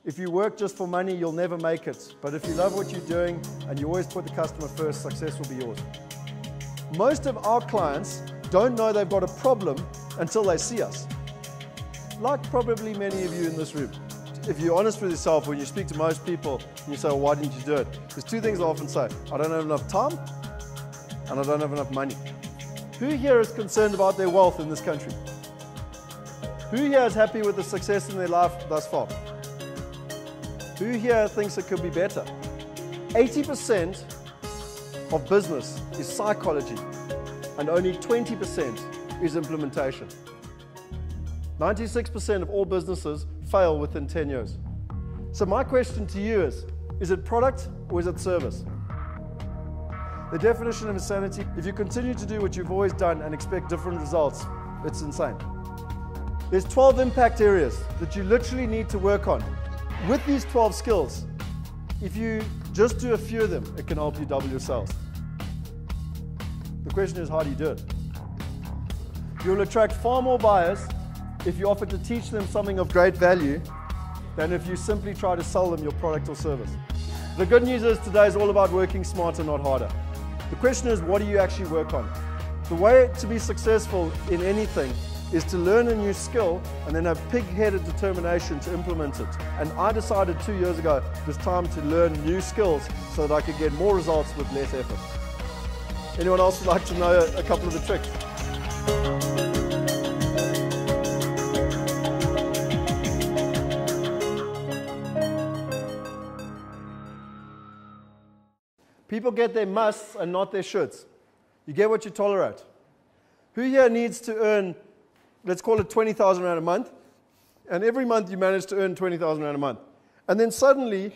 If you work just for money, you'll never make it. But if you love what you're doing and you always put the customer first, success will be yours. Most of our clients don't know they've got a problem until they see us. Like probably many of you in this room. If you're honest with yourself, when you speak to most people and you say, well, why didn't you do it? There's two things I often say. I don't have enough time and I don't have enough money. Who here is concerned about their wealth in this country? Who here is happy with the success in their life thus far? Who here thinks it could be better? 80% of business is psychology and only 20% is implementation. 96% of all businesses fail within 10 years. So my question to you is it product or is it service? The definition of insanity, if you continue to do what you've always done and expect different results, it's insane. There's 12 impact areas that you literally need to work on. With these 12 skills, if you just do a few of them, it can help you double your sales. The question is, how do you do it? You'll attract far more buyers if you offer to teach them something of great value than if you simply try to sell them your product or service. The good news is today is all about working smarter, not harder. The question is, what do you actually work on? The way to be successful in anything is to learn a new skill and then have pig-headed determination to implement it. And I decided 2 years ago it was time to learn new skills so that I could get more results with less effort. Anyone else would like to know a couple of the tricks? People get their musts and not their shoulds. You get what you tolerate. Who here needs to earn, let's call it 20,000 Rand a month, and every month you manage to earn 20,000 Rand a month. And then suddenly,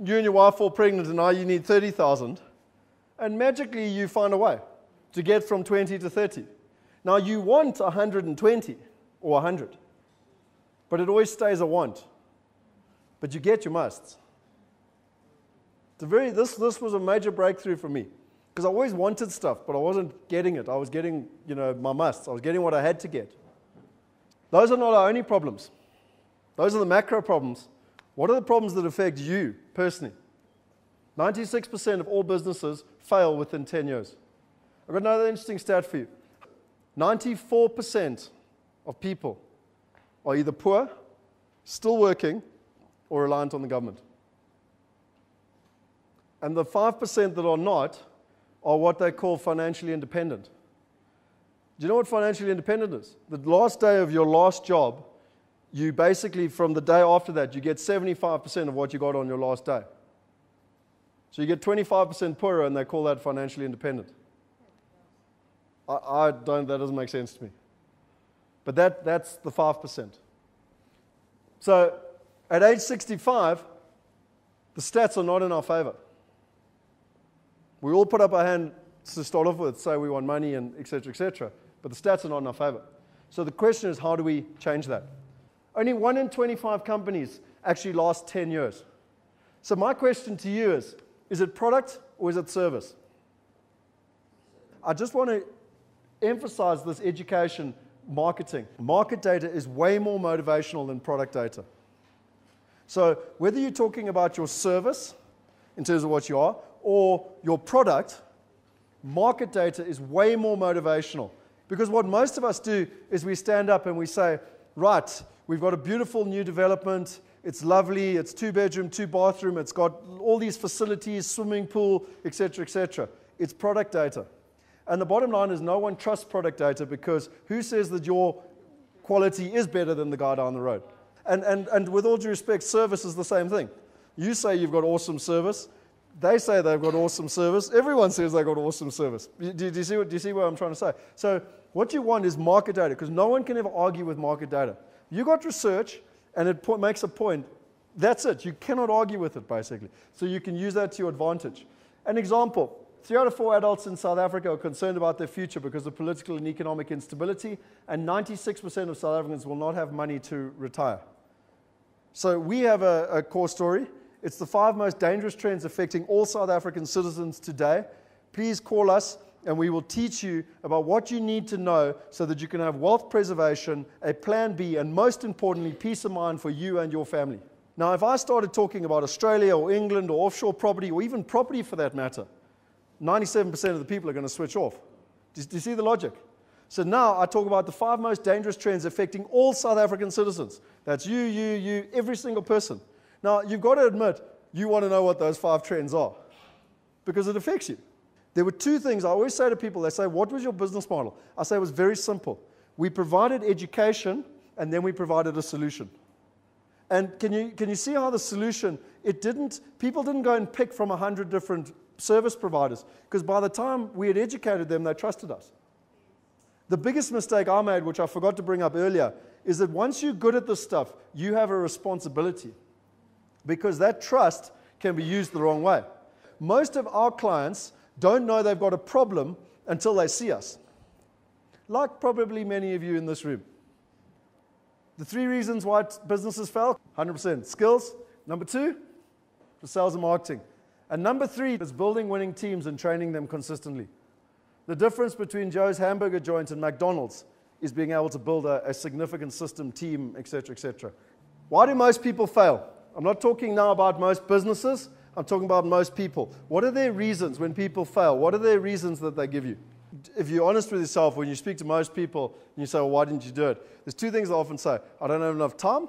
you and your wife fall pregnant and now you need 30,000, and magically you find a way to get from 20 to 30. Now you want 120 or 100, but it always stays a want. But you get your musts. This was a major breakthrough for me, because I always wanted stuff, but I wasn't getting it. I was getting, my musts. I was getting what I had to get. Those are not our only problems. Those are the macro problems. What are the problems that affect you personally? 96% of all businesses fail within 10 years. I've got another interesting stat for you. 94% of people are either poor, still working, or reliant on the government. And the 5% that are not are what they call financially independent. Do you know what financially independent is? The last day of your last job, you basically, from the day after that, you get 75% of what you got on your last day. So you get 25% poorer, and they call that financially independent. That doesn't make sense to me. But that's the 5%. So at age 65, the stats are not in our favor. We all put up our hand to start off with, say we want money and et cetera, but the stats are not in our favor. So the question is, how do we change that? Only 1 in 25 companies actually last 10 years. So my question to you is it product or is it service? I just want to emphasize this education marketing. Market data is way more motivational than product data. So whether you're talking about your service in terms of what you are, or your product, market data is way more motivational. Because what most of us do is we stand up and we say, right, we've got a beautiful new development, it's lovely, it's 2-bedroom, 2-bathroom, it's got all these facilities, swimming pool, et cetera, it's product data. And the bottom line is no one trusts product data, because who says that your quality is better than the guy down the road? And with all due respect, service is the same thing. You say you've got awesome service, they say they've got awesome service. Everyone says they've got awesome service. Do you see what I'm trying to say? So what you want is market data, because no one can ever argue with market data. You got research, and it makes a point. That's it. You cannot argue with it, basically. So you can use that to your advantage. An example, 3 out of 4 adults in South Africa are concerned about their future because of political and economic instability, and 96% of South Africans will not have money to retire. So we have a core story. It's the 5 most dangerous trends affecting all South African citizens today. Please call us and we will teach you about what you need to know so that you can have wealth preservation, a plan B, and most importantly, peace of mind for you and your family. Now, if I started talking about Australia or England or offshore property or even property for that matter, 97% of the people are going to switch off. Do you see the logic? So now I talk about the 5 most dangerous trends affecting all South African citizens. That's you, every single person. Now, you've got to admit, you want to know what those 5 trends are because it affects you. There were 2 things I always say to people. They say, what was your business model? I say it was very simple. We provided education and then we provided a solution. And can you see how the solution, people didn't go and pick from 100 different service providers because by the time we had educated them, they trusted us. The biggest mistake I made, which I forgot to bring up earlier, is that once you're good at this stuff, you have a responsibility because that trust can be used the wrong way. Most of our clients don't know they've got a problem until they see us, like probably many of you in this room. The 3 reasons why businesses fail: 100% skills. Number 2, the sales and marketing. And number 3 is building winning teams and training them consistently. The difference between Joe's hamburger joint and McDonald's is being able to build a significant system, team, etc., etc. Why do most people fail? I'm not talking now about most businesses. I'm talking about most people. What are their reasons when people fail? What are their reasons that they give you? If you're honest with yourself, when you speak to most people and you say, well, why didn't you do it? There's 2 things I often say. I don't have enough time.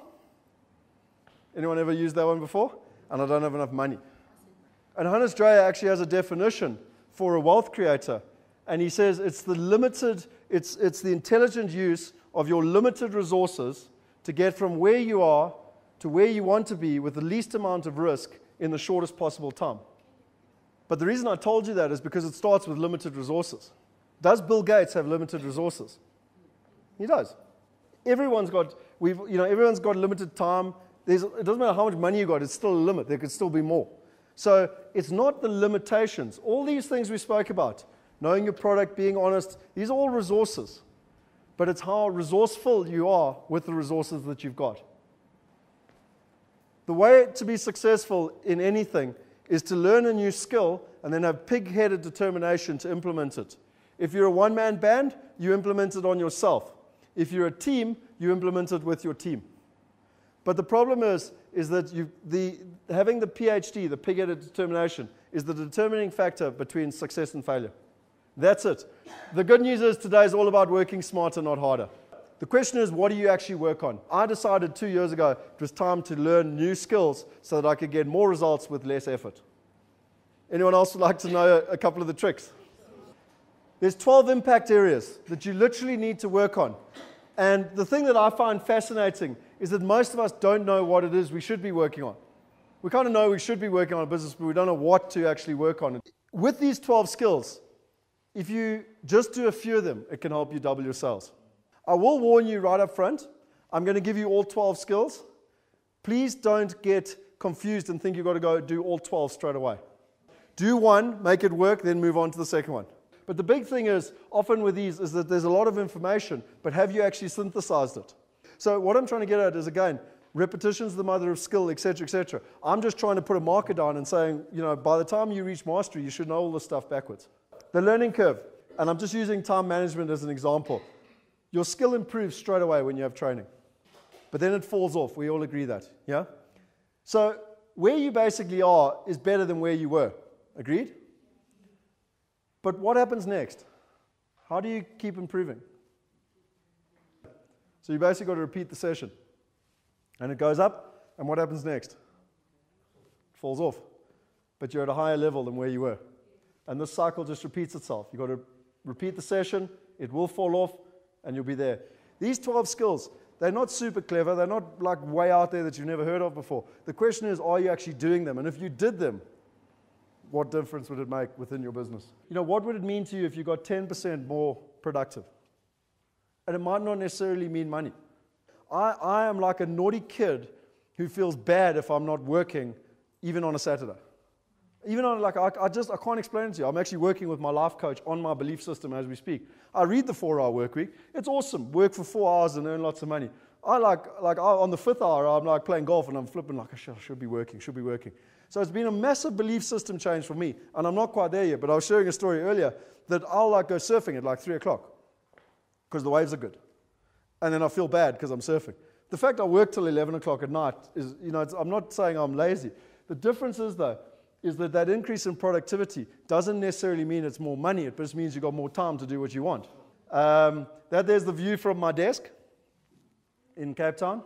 Anyone ever used that one before? And I don't have enough money. And Hannes Dreyer actually has a definition for a wealth creator. And he says it's the intelligent use of your limited resources to get from where you are to where you want to be with the least amount of risk in the shortest possible time. But the reason I told you that is because it starts with limited resources. Does Bill Gates have limited resources? He does. Everyone's got limited time. It doesn't matter how much money you got, it's still a limit. There could still be more. So it's not the limitations. All these things we spoke about, knowing your product, being honest, these are all resources. But it's how resourceful you are with the resources that you've got. The way to be successful in anything is to learn a new skill and then have pig-headed determination to implement it. If you're a one-man band, you implement it on yourself. If you're a team, you implement it with your team. But the problem is that having the PhD, the pig-headed determination, is the determining factor between success and failure. That's it. The good news is today is all about working smarter, not harder. The question is, what do you actually work on? I decided 2 years ago it was time to learn new skills so that I could get more results with less effort. Anyone else would like to know a couple of the tricks? There's 12 impact areas that you literally need to work on. And the thing that I find fascinating is that most of us don't know what it is we should be working on. We kind of know we should be working on a business, but we don't know what to actually work on. With these 12 skills, if you just do a few of them, it can help you double your sales. I will warn you right up front, I'm going to give you all 12 skills. Please don't get confused and think you've got to go do all 12 straight away. Do one, make it work, then move on to the second one. But the big thing is, often with these, is that there's a lot of information, but have you actually synthesized it? So what I'm trying to get at is, again, repetition's the mother of skill, etc., etc. I'm just trying to put a marker down and saying, by the time you reach mastery, you should know all this stuff backwards. The learning curve, and I'm just using time management as an example. Your skill improves straight away when you have training. But then it falls off. We all agree that, yeah? So where you basically are is better than where you were. Agreed? But what happens next? How do you keep improving? So you basically got to repeat the session. And it goes up, and what happens next? It falls off. But you're at a higher level than where you were. And this cycle just repeats itself. You've got to repeat the session, it will fall off, and you'll be there. These 12 skills, they're not super clever. They're not like way out there that you've never heard of before. The question is, are you actually doing them? And if you did them, what difference would it make within your business? What would it mean to you if you got 10% more productive? And it might not necessarily mean money. I am like a naughty kid who feels bad if I'm not working, even on a Saturday. Even on, I can't explain it to you. I'm actually working with my life coach on my belief system as we speak. I read the 4-hour work week. It's awesome. Work for 4 hours and earn lots of money. On the 5th hour, I'm like playing golf and I'm flipping like, I should be working. So it's been a massive belief system change for me. And I'm not quite there yet, but I was sharing a story earlier that I'll go surfing at 3 o'clock because the waves are good. And then I feel bad because I'm surfing. The fact I work till 11 o'clock at night is, I'm not saying I'm lazy. The difference is, though, is that increase in productivity doesn't necessarily mean it's more money. It just means you've got more time to do what you want. There's the view from my desk in Cape Town.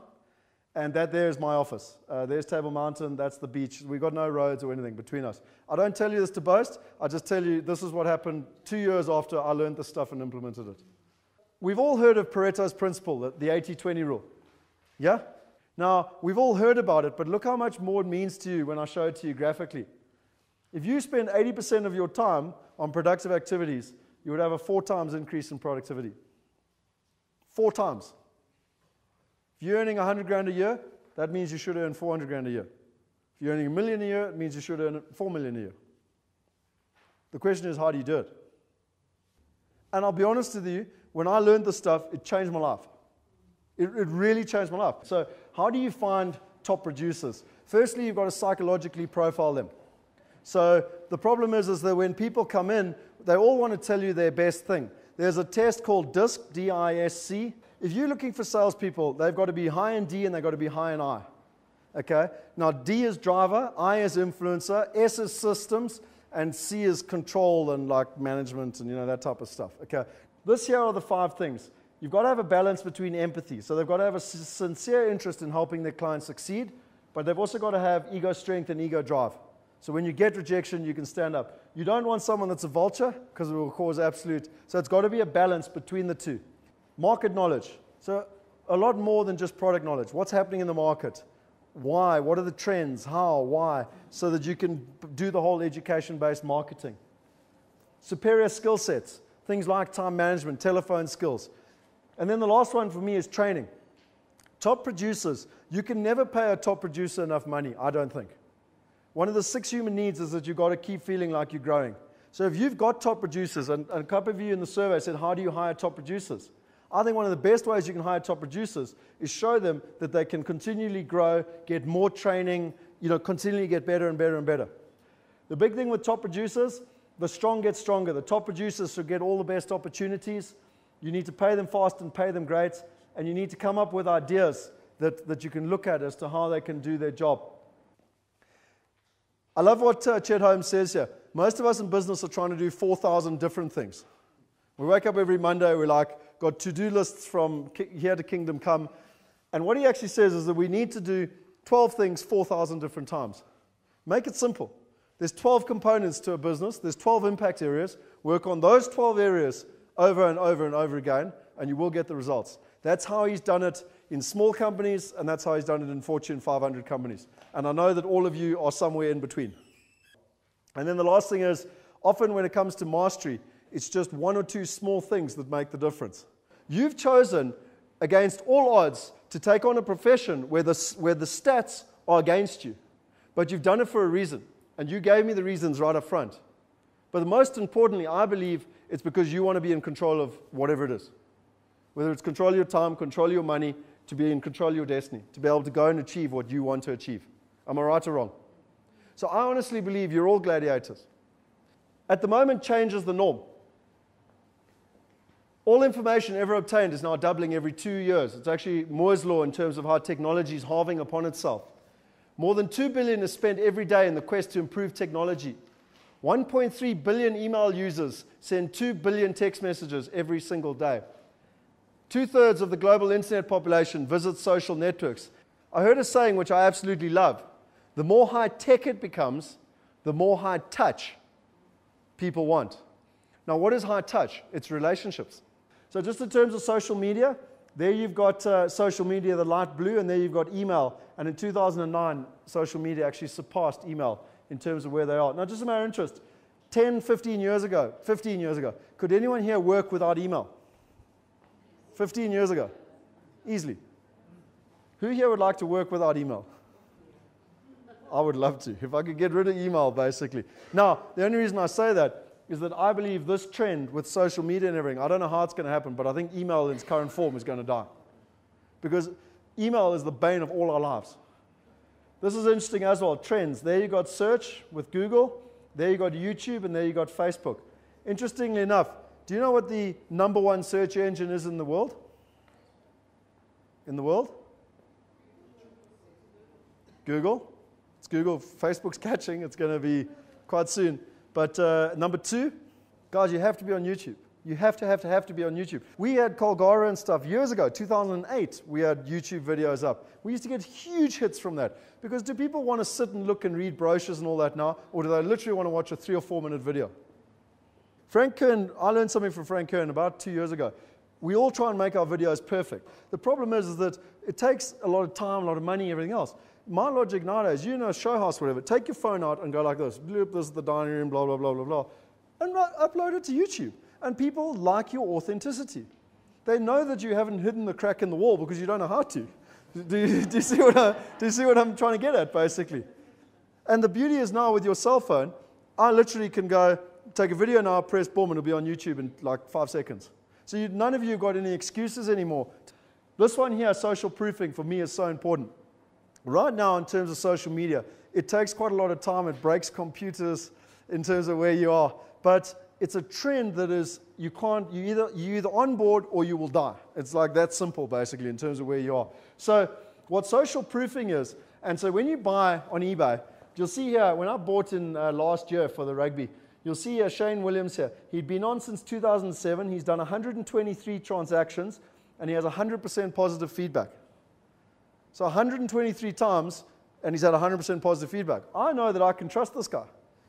And there's my office. There's Table Mountain. That's the beach. We've got no roads or anything between us. I don't tell you this to boast. I just tell you this is what happened 2 years after I learned this stuff and implemented it. We've all heard of Pareto's principle, the 80-20 rule. Yeah? Now, we've all heard about it, but look how much more it means to you when I show it to you graphically. If you spend 80% of your time on productive activities, you would have a 4 times increase in productivity. 4 times. If you're earning 100 grand a year, that means you should earn 400 grand a year. If you're earning $1 million a year, it means you should earn 4 million a year. The question is, how do you do it? And I'll be honest with you, when I learned this stuff, it changed my life. It really changed my life. So how do you find top producers? Firstly, you've got to psychologically profile them. So the problem is that when people come in, they all want to tell you their best thing. There's a test called DISC, D-I-S-C. If you're looking for salespeople, they've got to be high in D and they've got to be high in I. Okay? Now, D is driver, I is influencer, S is systems, and C is control and like management and that type of stuff. Okay? This here are the 5 things. You've got to have a balance between empathy. So they've got to have a sincere interest in helping their clients succeed, but they've also got to have ego strength and ego drive. So when you get rejection, you can stand up. You don't want someone that's a vulture because it will cause absolute. So it's got to be a balance between the two. Market knowledge. So a lot more than just product knowledge. What's happening in the market? Why? What are the trends? How? Why? So that you can do the whole education-based marketing. Superior skill sets. Things like time management, telephone skills. And then the last one for me is training. Top producers. You can never pay a top producer enough money, I don't think. One of the 6 human needs is that you've got to keep feeling like you're growing. So if you've got top producers, and a couple of you in the survey said, how do you hire top producers? I think one of the best ways you can hire top producers is show them that they can continually grow, get more training, continually get better and better and better. The big thing with top producers, the strong get stronger. The top producers should get all the best opportunities. You need to pay them fast and pay them great, and you need to come up with ideas that you can look at as to how they can do their job. I love what Chet Holmes says here. Most of us in business are trying to do 4,000 different things. We wake up every Monday, we're like, got to-do lists from here to kingdom come. And what he actually says is that we need to do 12 things 4,000 different times. Make it simple. There's 12 components to a business. There's 12 impact areas. Work on those 12 areas over and over and over again, and you will get the results. That's how he's done it in small companies, and that's how he's done it in Fortune 500 companies. And I know that all of you are somewhere in between. And then the last thing is, often when it comes to mastery, it's just 1 or 2 small things that make the difference. You've chosen, against all odds, to take on a profession where the stats are against you. But you've done it for a reason. And you gave me the reasons right up front. But most importantly, I believe it's because you want to be in control of whatever it is. Whether it's control your time, control your money, to be in control of your destiny, to be able to go and achieve what you want to achieve. Am I right or wrong? So I honestly believe you're all gladiators. At the moment, change is the norm. All information ever obtained is now doubling every 2 years. It's actually Moore's law in terms of how technology is halving upon itself. More than $2 billion is spent every day in the quest to improve technology. 1.3 billion email users send 2 billion text messages every single day. 2/3 of the global internet population visits social networks. I heard a saying which I absolutely love. The more high-tech it becomes, the more high-touch people want. Now, what is high-touch? It's relationships. So just in terms of social media, there you've got social media, the light blue, and there you've got email. And in 2009, social media actually surpassed email in terms of where they are. Now, just a matter of interest, 15 years ago, could anyone here work without email? 15 years ago. Easily. Who here would like to work without email? I would love to. If I could get rid of email, basically. Now, the only reason I say that is that I believe this trend with social media and everything, I don't know how it's going to happen, but I think email in its current form is going to die. Because email is the bane of all our lives. This is interesting as well. Trends. There you got search with Google. There you got YouTube, and there you got Facebook. Interestingly enough, do you know what the #1 search engine is in the world? In the world? Google. It's Google. Facebook's catching. It's going to be quite soon. But number 2, guys, you have to be on YouTube. You have to be on YouTube. We had Colgara and stuff years ago, 2008, we had YouTube videos up. We used to get huge hits from that. Because do people want to sit and look and read brochures and all that now? Or do they literally want to watch a 3 or 4 minute video? Frank Kern, I learned something from Frank Kern about 2 years ago. We all try and make our videos perfect. The problem is that it takes a lot of time, a lot of money, everything else. My logic nowadays, you know, show house, whatever, take your phone out and go like this. Bloop, this is the dining room, blah, blah, blah, blah, blah. And upload it to YouTube. And people like your authenticity. They know that you haven't hidden the crack in the wall because you don't know how to. Do you see what I'm trying to get at, basically? And the beauty is now with your cell phone, I literally can go, take a video now, press boom, and it'll be on YouTube in like 5 seconds. So none of you have got any excuses anymore. This one here, social proofing, for me is so important. Right now, in terms of social media, it takes quite a lot of time. It breaks computers in terms of where you are. But it's a trend that is, you either on board or you will die. It's like that simple, basically, in terms of where you are. So what social proofing is, and so when you buy on eBay, you'll see here, when I bought in last year for the rugby, you'll see here Shane Williams here. He'd been on since 2007. He's done 123 transactions, and he has 100% positive feedback. So 123 times, and he's had 100% positive feedback. I know that I can trust this guy.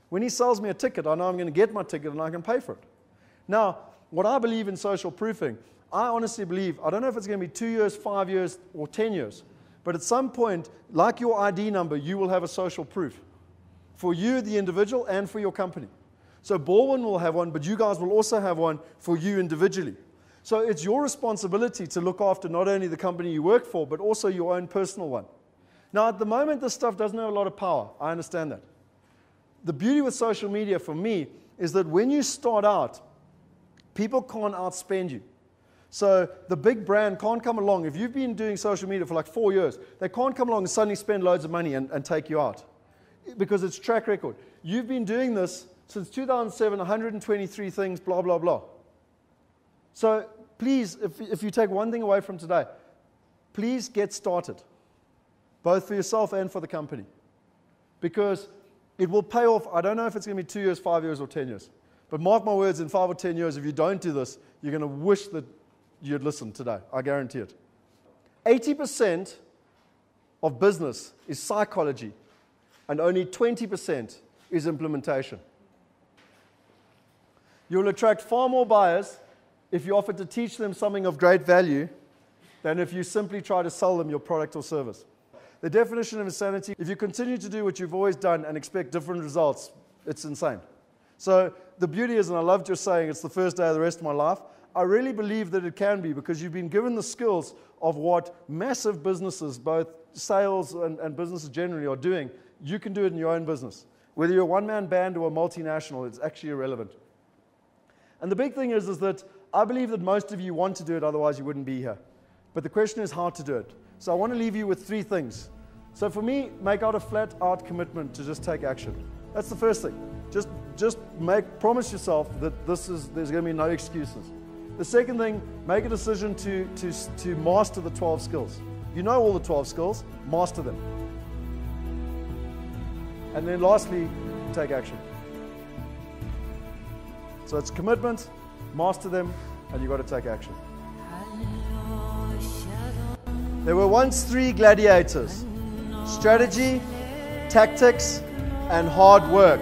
When he sells me a ticket, I know I'm going to get my ticket and I can pay for it. Now, what I believe in social proofing, I honestly believe, I don't know if it's going to be 2 years, 5 years, or 10 years, but at some point, like your ID number, you will have a social proof for you, the individual, and for your company. So Baldwin will have one, but you guys will also have one for you individually. So it's your responsibility to look after not only the company you work for, but also your own personal one. Now, at the moment, this stuff doesn't have a lot of power. I understand that. The beauty with social media for me is that when you start out, people can't outspend you. So the big brand can't come along. If you've been doing social media for like 4 years, they can't come along and suddenly spend loads of money and take you out because it's track record. You've been doing this since 2007, 123 things, blah, blah, blah. So please, if you take one thing away from today, please get started, both for yourself and for the company, because it will pay off. I don't know if it's going to be 2 years, 5 years, or 10 years. But mark my words, in 5 or 10 years, if you don't do this, you're going to wish that you'd listened today. I guarantee it. 80% of business is psychology, and only 20% is implementation. You'll attract far more buyers if you offer to teach them something of great value than if you simply try to sell them your product or service. The definition of insanity, if you continue to do what you've always done and expect different results, it's insane. So the beauty is, and I loved your saying, it's the first day of the rest of my life, I really believe that it can be, because you've been given the skills of what massive businesses, both sales and businesses generally, are doing. You can do it in your own business. Whether you're a one-man band or a multinational, it's actually irrelevant. And the big thing is that I believe that most of you want to do it, otherwise you wouldn't be here. But the question is how to do it. So I want to leave you with 3 things. So for me, make out a flat-out commitment to just take action. That's the first thing. Just promise yourself that there's going to be no excuses. The second thing, make a decision to master the 12 skills. You know all the 12 skills, master them. And then lastly, take action. So it's commitment, master them, and you've got to take action. There were once 3 gladiators: strategy, tactics, and hard work.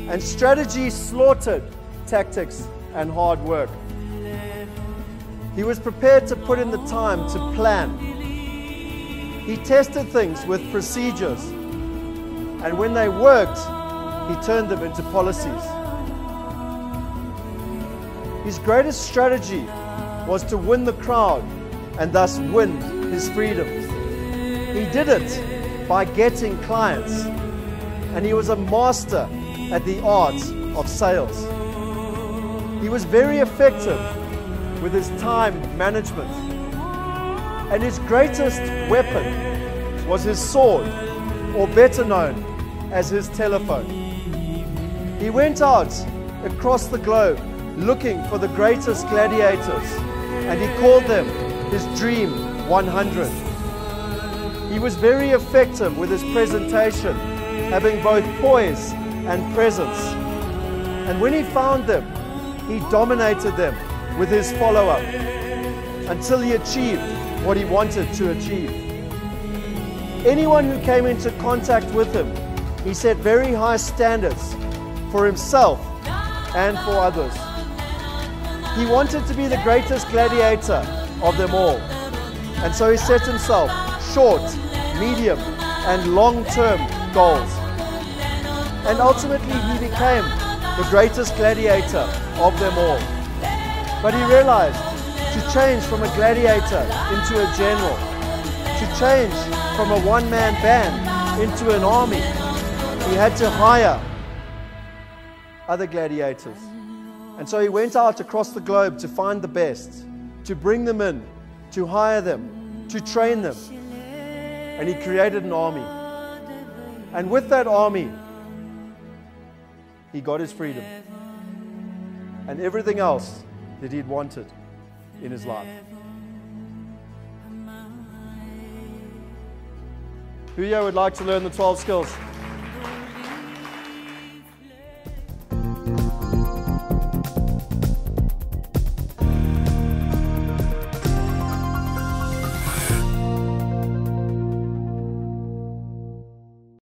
And strategy slaughtered tactics and hard work. He was prepared to put in the time to plan. He tested things with procedures, and when they worked, he turned them into policies. His greatest strategy was to win the crowd and thus win his freedom. He did it by getting clients, and he was a master at the art of sales. He was very effective with his time management, and his greatest weapon was his sword, or better known as his telephone. He went out across the globe looking for the greatest gladiators, and he called them his Dream 100. He was very effective with his presentation, having both poise and presence. And when he found them, he dominated them with his follow-up until he achieved what he wanted to achieve. Anyone who came into contact with him, he set very high standards for himself and for others. He wanted to be the greatest gladiator of them all. And so he set himself short, medium, and long-term goals. And ultimately he became the greatest gladiator of them all. But he realized to change from a gladiator into a general, to change from a one-man band into an army, he had to hire other gladiators. And so he went out across the globe to find the best, to bring them in, to hire them, to train them. And he created an army. And with that army, he got his freedom and everything else that he'd wanted in his life. Who here would like to learn the 12 skills?